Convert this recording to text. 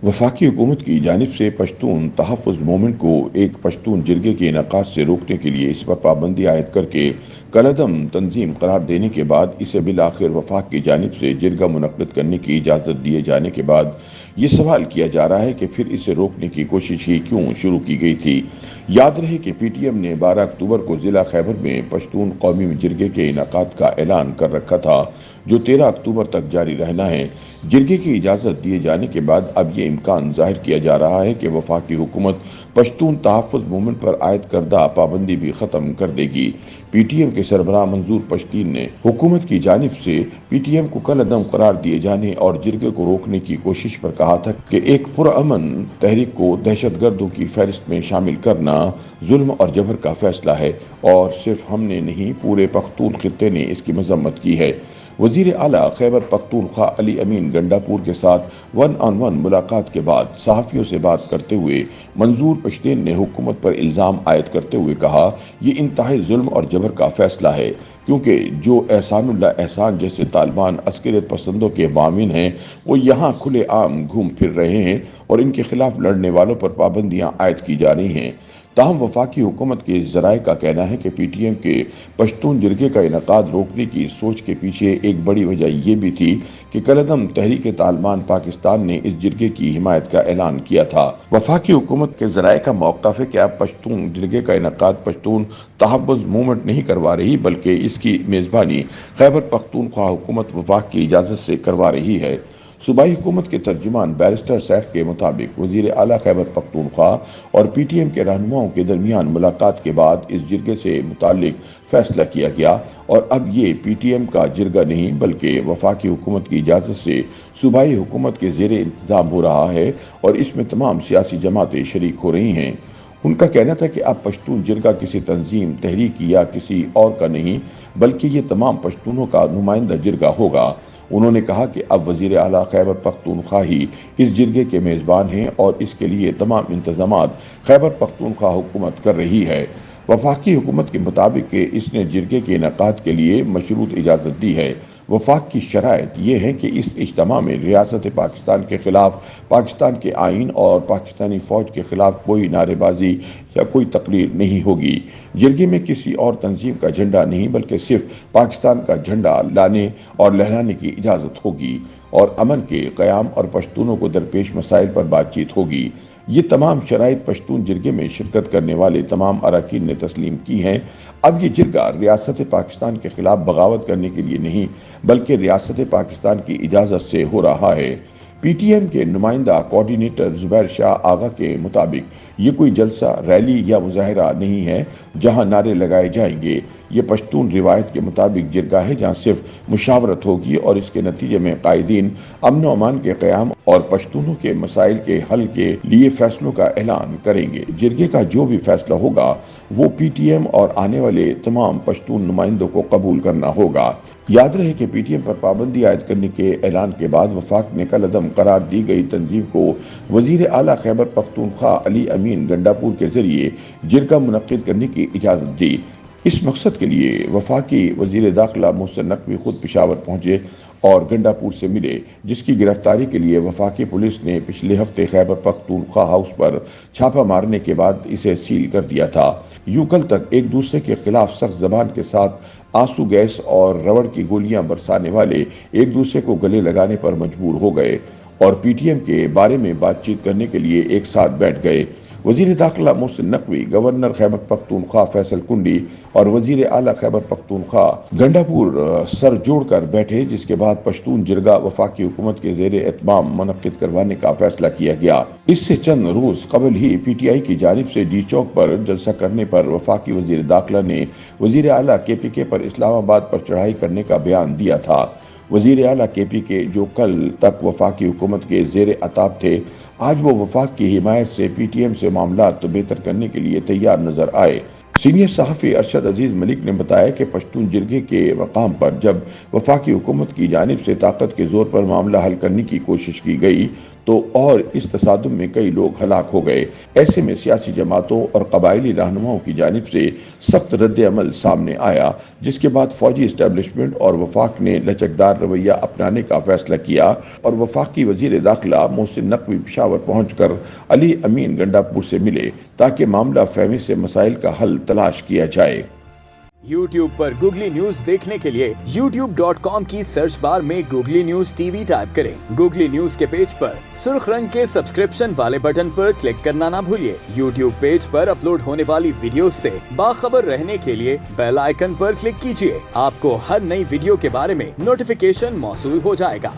वफाकी हुकूमत की जानिब से पश्तून तहफ़्फ़ुज़ मूवमेंट को एक पश्तून जिरगे के इनेकाद से रोकने के लिए इस पर पाबंदी आयद करके कलअदम तंजीम करार देने के बाद इसे बिलाखिर वफाक की जानिब से जिरगा मुनक़्क़िद करने की इजाज़त दिए जाने के बाद ये सवाल किया जा रहा है कि फिर इसे रोकने की कोशिश ही क्यों शुरू की गई थी। याद रहे कि पीटीएम ने 12 अक्टूबर को ज़िला खैबर में पश्तून कौमी जिरगे के इनेकाद का ऐलान कर रखा था, जो 13 अक्टूबर तक जारी रहना है। जिरगे की इजाज़त दिए जाने के बाद अब ये इम्कान जाहिर किया जा रहा है कि वफाकी हुकूमत पश्तून तहफ़्फ़ुज़ मूवमेंट पर आयद करदा पाबंदी भी ख़त्म कर देगी। पीटीएम के सरबराह मंजूर पश्तीन ने हुकूमत की जानिब से पीटीएम को कलअदम करार दिए जाने और जिरगे को रोकने की कोशिश पर कहा था कि एक पुरअमन तहरीक को दहशतगर्दों की फहरिस्त में शामिल करना जुल्म और जबर का फैसला है और सिर्फ हमने नहीं, पूरे पख्तून खित्ते ने इसकी मजम्मत की है। वजीर आला खैबर पख्तूनख्वा अली अमीन गंडापुर के साथ वन ऑन वन मुलाकात के बाद सहाफ़ियों से बात करते हुए मंजूर पश्तीन ने हुकूमत पर इल्ज़ाम आयद करते हुए कहा, ये इंतहाई जुल्म और जबर का फैसला है, क्योंकि जो एहसानुल्लाह एहसान जैसे तालिबान अस्करियत पसंदों के मामिन हैं, वो यहाँ खुले आम घूम फिर रहे हैं और इनके खिलाफ लड़ने वालों पर पाबंदियाँ आयद की जा रही हैं। ताहम वफाकी हुकूमत के ज़राए का कहना है कि पीटीएम के पश्तून जिरगे का इनेकाद रोकने की सोच के पीछे एक बड़ी वजह यह भी थी कि कलअदम तहरीक तालिबान पाकिस्तान ने इस जिरगे की हिमायत का ऐलान किया था। वफाकी हुकूमत के ज़राए का मौक़िफ़ है कि अब पश्तून जिरगे का इनेकाद पश्तून तहफ़्फ़ुज़ मूवमेंट नहीं करवा रही, बल्कि इसकी मेज़बानी खैबर पख्तूनख्वा हुकूमत वफाक की इजाज़त से करवा रही है। सूबाई हुकूमत के तर्जुमान बैरिस्टर सैफ के मुताबिक वजीर आला खैबर पख्तूनख्वा और पीटीएम के रहनुमाओं के दरमियान मुलाकात के बाद इस जिरगे से मुतालिक फैसला किया गया और अब ये पीटीएम का जिरगा नहीं बल्कि वफाकी हुकूमत की इजाज़त से सूबाई हुकूमत के ज़ेरे इंतज़ाम हो रहा है और इसमें तमाम सियासी जमातें शरीक हो रही हैं। उनका कहना था कि अब पश्तून जिरगा किसी तंजीम, तहरीक या किसी और का नहीं, बल्कि ये तमाम पश्तूनों का नुमाइंदा जिरगा होगा। उन्होंने कहा कि अब वजीर आला खैबर पख्तूनख्वा ही इस जिरगे के मेज़बान हैं और इसके लिए तमाम इंतजामात खैबर पख्तूनख्वा हुकूमत कर रही है। वफाकी हुकूमत के मुताबिक कि इसने जिरगे के इनेकाद के लिए मशरूत इजाज़त दी है। वफाक की शराइत ये है कि इस इज्तिमा में रियासत पाकिस्तान के खिलाफ, पाकिस्तान के आइन और पाकिस्तानी फ़ौज के खिलाफ कोई नारेबाजी या कोई तकरीर नहीं होगी। जिरगे में किसी और तंजीम का झंडा नहीं बल्कि सिर्फ पाकिस्तान का झंडा लाने और लहराने की इजाज़त होगी और अमन के क़याम और पश्तूनों को दरपेश मसाइल पर बातचीत होगी। ये तमाम शराइत पश्तून जिरगे में शिरकत करने वाले तमाम अरकान ने तस्लीम की हैं। अब ये जिरगा रियासत पाकिस्तान के खिलाफ बगावत करने के लिए नहीं बल्कि रियासत पाकिस्तान की इजाज़त से हो रहा है। पीटीएम के नुमाइंदा कोऑर्डिनेटर जुबैर शाह आगा के मुताबिक ये कोई जलसा, रैली या मुजाहिरा नहीं है जहां नारे लगाए जाएंगे। ये पश्तून रिवायत के मुताबिक जिरगा है जहां सिर्फ मुशावरत होगी और इसके नतीजे में कायदीन अमन व अमान के क़याम और पश्तूनों के मसाइल के हल के लिए फैसलों का ऐलान करेंगे। जिरगे का जो भी फैसला होगा वो पीटीएम और आने वाले तमाम पश्तून नुमाइंदों को कबूल करना होगा। याद रहे कि पीटीएम पर पाबंदी आयद करने के ऐलान के बाद वफाक ने कलअदम करार दी गई तंजीम को वजीर आला खैबर पख्तूनख्वा अली अमीन गंडापुर के जरिए जिरगा मुनक़्क़िद करने की इजाज़त दी। इस मकसद के लिए वफाकी वजीर दाखिला मोहसिन नकवी खुद पेशावर पहुंचे और गंडापुर से मिले, जिसकी गिरफ्तारी के लिए वफाकी पुलिस ने पिछले हफ्ते खैबर पख्तूनख्वा हाउस पर छापा मारने के बाद इसे सील कर दिया था। यूं कल तक एक दूसरे के खिलाफ सख्त जबान के साथ आंसू गैस और रबड़ की गोलियां बरसाने वाले एक दूसरे को गले लगाने पर मजबूर हो गए और पीटीएम के बारे में बातचीत करने के लिए एक साथ बैठ गए। वजीर दाखिला मोहसिन नकवी, गवर्नर खैबर पख्तूनख्वा फैसल कुंडी और वजीर आला खैबर पख्तूनख्वा गंडापुर सर जोड़कर बैठे, जिसके बाद पश्तून जिरगा वफाकी हुकूमत के ज़ेरे एहतमाम मुनक़्क़िद करवाने का फैसला किया गया। इससे चंद रोज कबल ही पीटीआई की जानिब से डी चौक पर जलसा करने पर वफाकी वजीर दाखिला ने वजीर आला केपीके पर इस्लामाबाद पर चढ़ाई करने का बयान दिया था। वजीर आला केपीके जो कल तक वफाकी हुकूमत के ज़ेरे अताब थे, आज वो वफाक की हिमायत से पीटीएम से मामलात बेहतर करने के लिए तैयार नजर आए। सीनियर सहाफ़ी अरशद अजीज मलिक ने बताया कि पश्तून जिरगे के मकाम पर जब वफाकी हुकूमत की जानिब से ताकत के जोर पर मामला हल करने की कोशिश की गई तो और इस तसादुम में कई लोग हलाक हो गए। ऐसे में सियासी जमातों और कबायली रहनुमाओं की जानिब से सख्त रद्द अमल सामने आया, जिसके बाद फौजी इस्टेब्लिशमेंट और वफाक ने लचकदार रवैया अपनाने का फैसला किया और वफाकी वजीर दाखिला मोहसिन नकवी पेशावर पहुंचकर अली अमीन गंडापुर से मिले ताकि मामला फहमी से मसाइल का हल तलाश किया जाए। YouTube पर गूगली न्यूज देखने के लिए youtube.com की सर्च बार में गूगली न्यूज टीवी टाइप करें। गूगली न्यूज के पेज पर सुर्ख रंग के सब्सक्रिप्शन वाले बटन पर क्लिक करना ना भूलिए। YouTube पेज पर अपलोड होने वाली वीडियो से बाखबर रहने के लिए बेल आइकन पर क्लिक कीजिए। आपको हर नई वीडियो के बारे में नोटिफिकेशन मौसूल हो जाएगा।